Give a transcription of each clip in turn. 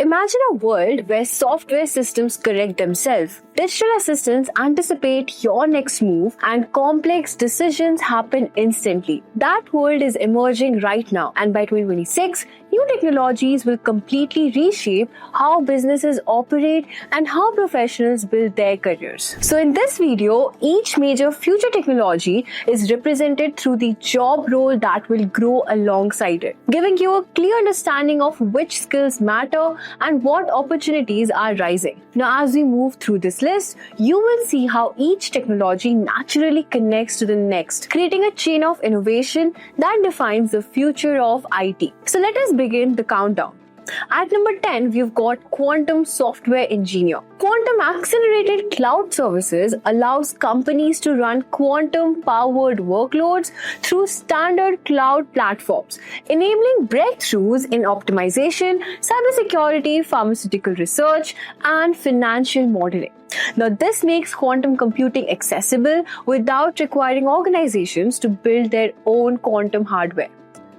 imagine a world where software systems correct themselves, digital assistants anticipate your next move, and complex decisions happen instantly. That world is emerging right now, and by 2026, new technologies will completely reshape how businesses operate and how professionals build their careers. So in this video, each major future technology is represented through the job role that will grow alongside it, giving you a clear understanding of which skills matter and what opportunities are rising. Now, as we move through this list, you will see how each technology naturally connects to the next, creating a chain of innovation that defines the future of IT. So let us begin the countdown. At number 10, we've got Quantum Software Engineer. Quantum Accelerated Cloud Services allows companies to run quantum-powered workloads through standard cloud platforms, enabling breakthroughs in optimization, cybersecurity, pharmaceutical research, and financial modeling. Now, this makes quantum computing accessible without requiring organizations to build their own quantum hardware.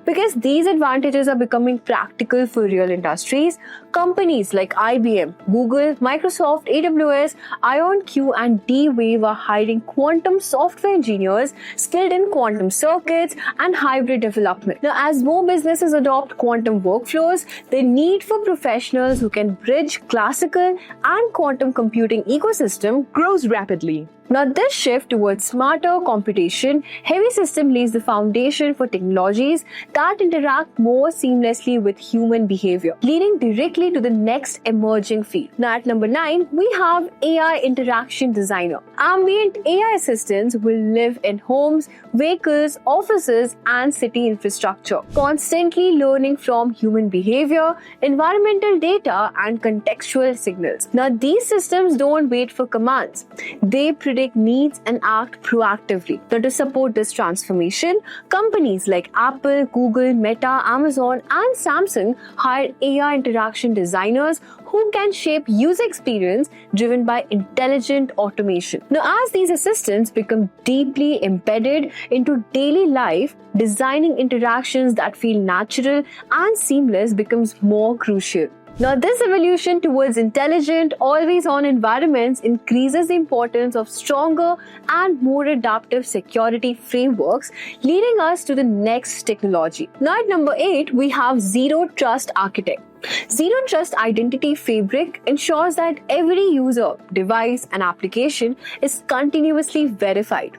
Because these advantages are becoming practical for real industries, companies like IBM, Google, Microsoft, AWS, IonQ, and D-Wave are hiring quantum software engineers skilled in quantum circuits and hybrid development. Now, as more businesses adopt quantum workflows, the need for professionals who can bridge classical and quantum computing ecosystem grows rapidly. Now, this shift towards smarter computation heavy system lays the foundation for technologies that interact more seamlessly with human behavior, leading directly to the next emerging field. Now, at number 9, we have AI Interaction Designer. Ambient AI assistants will live in homes, vehicles, offices, and city infrastructure, constantly learning from human behavior, environmental data, and contextual signals. Now, these systems don't wait for commands. They predict needs and act proactively. Now, to support this transformation, companies like Apple, Google, Meta, Amazon, and Samsung hire AI interaction designers who can shape user experience driven by intelligent automation. Now, as these assistants become deeply embedded into daily life, designing interactions that feel natural and seamless becomes more crucial. Now, this evolution towards intelligent, always-on environments increases the importance of stronger and more adaptive security frameworks, leading us to the next technology. Now, at number 8, we have Zero Trust Architect. Zero Trust Identity Fabric ensures that every user, device, and application is continuously verified,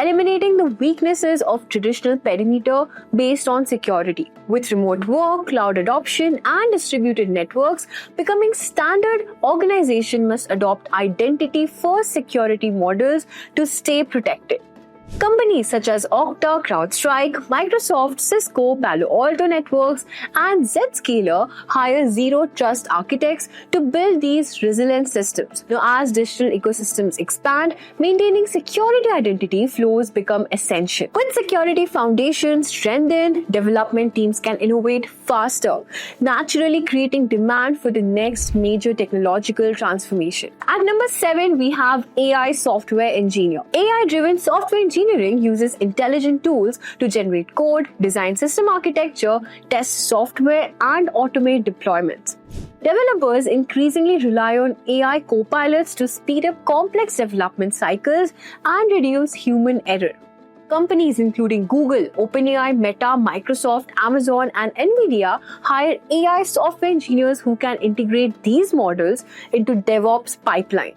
eliminating the weaknesses of traditional perimeter based on security. With remote work, cloud adoption, and distributed networks becoming standard, organizations must adopt identity-first security models to stay protected. Companies such as Okta, CrowdStrike, Microsoft, Cisco, Palo Alto Networks, and Zscaler hire Zero Trust architects to build these resilient systems. Now, as digital ecosystems expand, maintaining security identity flows become essential. When security foundations strengthen, development teams can innovate faster, naturally creating demand for the next major technological transformation. At number 7, we have AI Software Engineer. AI-driven software engineering uses intelligent tools to generate code, design system architecture, test software, and automate deployments. Developers increasingly rely on AI copilots to speed up complex development cycles and reduce human error. Companies including Google, OpenAI, Meta, Microsoft, Amazon, and Nvidia hire AI software engineers who can integrate these models into DevOps pipeline.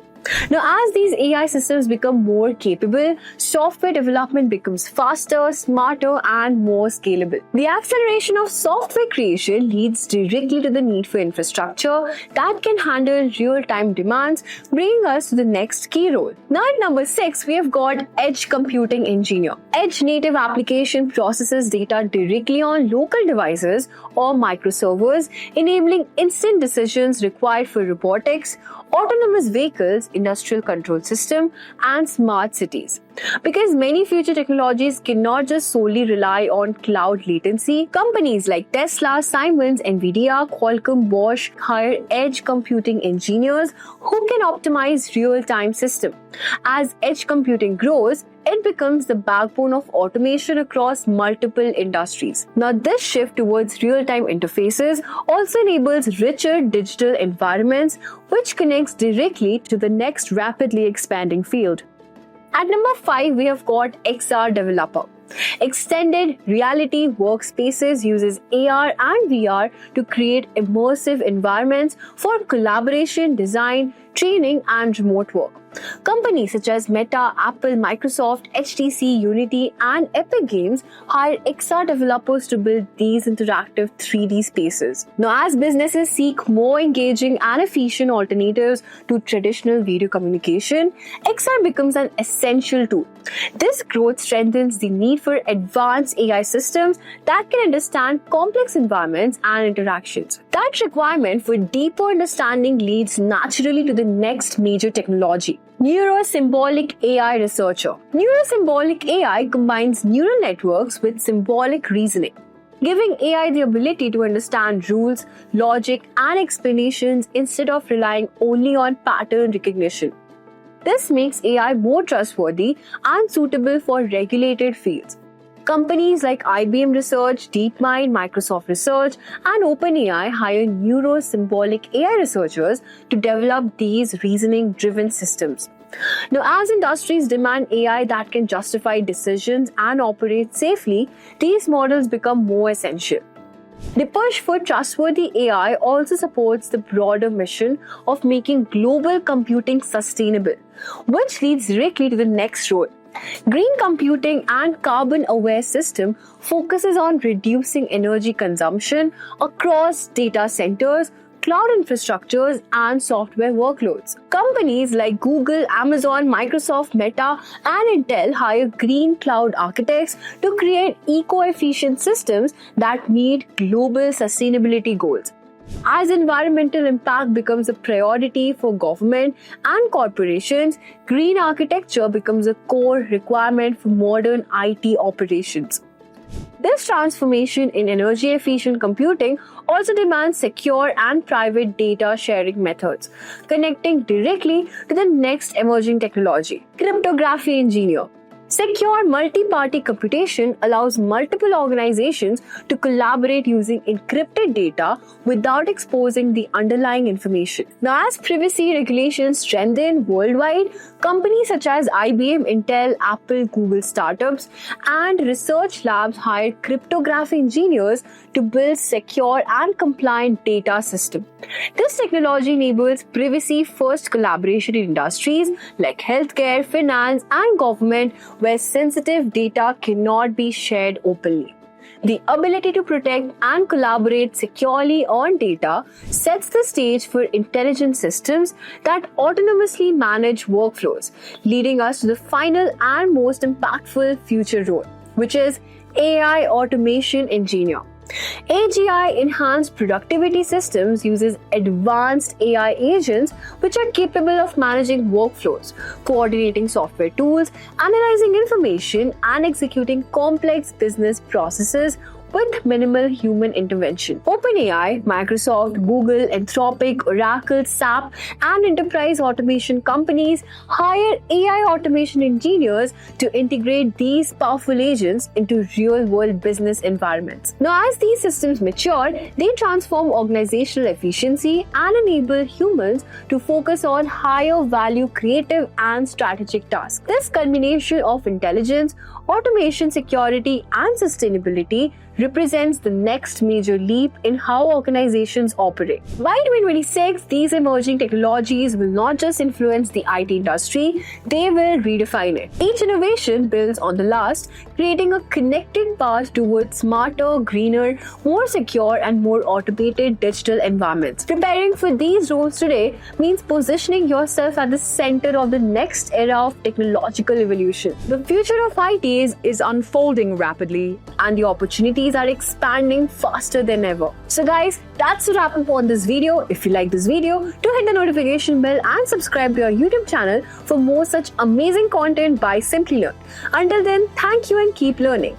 Now, as these AI systems become more capable, software development becomes faster, smarter, and more scalable. The acceleration of software creation leads directly to the need for infrastructure that can handle real-time demands, bringing us to the next key role. Now, at number 6, we have got Edge Computing Engineer. Edge native application processes data directly on local devices or microservers, enabling instant decisions required for robotics, autonomous vehicles, industrial control system, and smart cities. Because many future technologies cannot just solely rely on cloud latency, companies like Tesla, Siemens, Nvidia, Qualcomm, Bosch hire edge computing engineers who can optimize real-time systems. As edge computing grows, it becomes the backbone of automation across multiple industries. Now, this shift towards real-time interfaces also enables richer digital environments, which connects directly to the next rapidly expanding field. At number 5, we have got XR Developer. Extended reality workspaces uses AR and VR to create immersive environments for collaboration, design, training, and remote work. Companies such as Meta, Apple, Microsoft, HTC, Unity, and Epic Games hire XR developers to build these interactive 3D spaces. Now, as businesses seek more engaging and efficient alternatives to traditional video communication, XR becomes an essential tool. This growth strengthens the need for advanced AI systems that can understand complex environments and interactions. That requirement for deeper understanding leads naturally to the next major technology: Neurosymbolic AI researcher. Neurosymbolic AI combines neural networks with symbolic reasoning, giving AI the ability to understand rules, logic, and explanations instead of relying only on pattern recognition. This makes AI more trustworthy and suitable for regulated fields. Companies like IBM Research, DeepMind, Microsoft Research, and OpenAI hire neurosymbolic AI researchers to develop these reasoning-driven systems. Now, as industries demand AI that can justify decisions and operate safely, these models become more essential. The push for trustworthy AI also supports the broader mission of making global computing sustainable, which leads directly to the next role. Green computing and carbon-aware system focuses on reducing energy consumption across data centers, cloud infrastructures, and software workloads. Companies like Google, Amazon, Microsoft, Meta, and Intel hire green cloud architects to create eco-efficient systems that meet global sustainability goals. As environmental impact becomes a priority for government and corporations, green architecture becomes a core requirement for modern IT operations. This transformation in energy-efficient computing also demands secure and private data sharing methods, connecting directly to the next emerging technology: cryptography engineer. Secure multi-party computation allows multiple organizations to collaborate using encrypted data without exposing the underlying information. Now, as privacy regulations strengthen worldwide, companies such as IBM, Intel, Apple, Google startups, and research labs hire cryptography engineers to build secure and compliant data systems. This technology enables privacy-first collaboration in industries like healthcare, finance, and government, where sensitive data cannot be shared openly. The ability to protect and collaborate securely on data sets the stage for intelligent systems that autonomously manage workflows, leading us to the final and most impactful future role, which is AI automation engineer. AGI enhanced productivity systems uses advanced AI agents which are capable of managing workflows, coordinating software tools, analyzing information, and executing complex business processes with minimal human intervention. OpenAI, Microsoft, Google, Anthropic, Oracle, SAP, and enterprise automation companies hire AI automation engineers to integrate these powerful agents into real-world business environments. Now, as these systems mature, they transform organizational efficiency and enable humans to focus on higher value creative and strategic tasks. This combination of intelligence, automation, security, and sustainability represents the next major leap in how organizations operate. By 2026, these emerging technologies will not just influence the IT industry, they will redefine it. Each innovation builds on the last, creating a connected path towards smarter, greener, more secure, and more automated digital environments. Preparing for these roles today means positioning yourself at the center of the next era of technological evolution. The future of IT is unfolding rapidly, and the opportunities are expanding faster than ever. So guys, that's a wrap up on this video. If you like this video, do hit the notification bell and subscribe to our YouTube channel for more such amazing content by Simply Learn. Until then, thank you and keep learning.